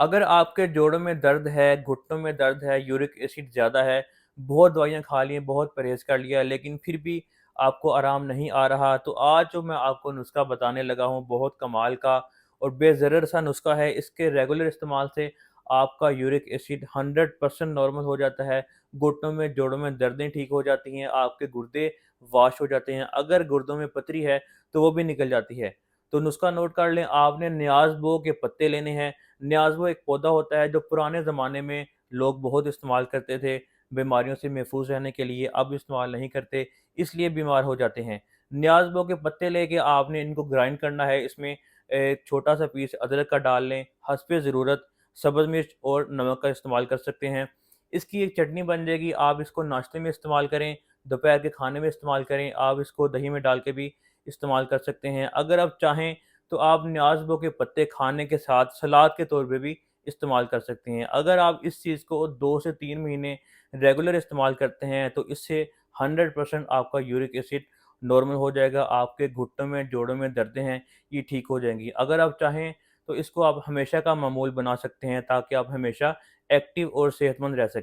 अगर आपके जोड़ों में दर्द है, घुटनों में दर्द है, यूरिक एसिड ज़्यादा है, बहुत दवाइयाँ खा ली हैं, बहुत परहेज़ कर लिया, लेकिन फिर भी आपको आराम नहीं आ रहा, तो आज जो मैं आपको नुस्ख़ा बताने लगा हूँ, बहुत कमाल का और बेज़रर सा नुस्ख़ा है। इसके रेगुलर इस्तेमाल से आपका यूरिक एसिड 100% नॉर्मल हो जाता है, घुटनों में, जोड़ों में दर्दें ठीक हो जाती हैं, आपके गुर्दे वॉश हो जाते हैं। अगर गुर्दों में पथरी है, तो वो भी निकल जाती है। तो नुस्ख़ा नोट कर लें, आपने न्याज़बो के पत्ते लेने हैं। न्याज़वो एक पौधा होता है जो पुराने ज़माने में लोग बहुत इस्तेमाल करते थे, बीमारियों से महफूज़ रहने के लिए, अब इस्तेमाल नहीं करते, इसलिए बीमार हो जाते हैं। न्याज़वो के पत्ते लेके आपने इनको ग्राइंड करना है, इसमें एक छोटा-सा पीस अदरक का डाल लें, हस्बे ज़रूरत सब्ज़ मिर्च और नमक का इस्तेमाल कर सकते हैं। इसकी एक चटनी बन जाएगी, आप इसको नाश्ते में इस्तेमाल करें, दोपहर के खाने में इस्तेमाल करें, आप इसको दही में डाल के भी इस्तेमाल कर सकते हैं। अगर आप चाहें तो आप न्याज़बो के पत्ते खाने के साथ सलाद के तौर पे भी इस्तेमाल कर सकते हैं। अगर आप इस चीज़ को 2 से 3 महीने रेगुलर इस्तेमाल करते हैं, तो इससे 100% आपका यूरिक एसिड नॉर्मल हो जाएगा, आपके घुटनों में, जोड़ों में दर्दें हैं, ये ठीक हो जाएँगी। अगर आप चाहें तो इसको आप हमेशा का मामूल बना सकते हैं, ताकि आप हमेशा एक्टिव और सेहतमंद रह सकें।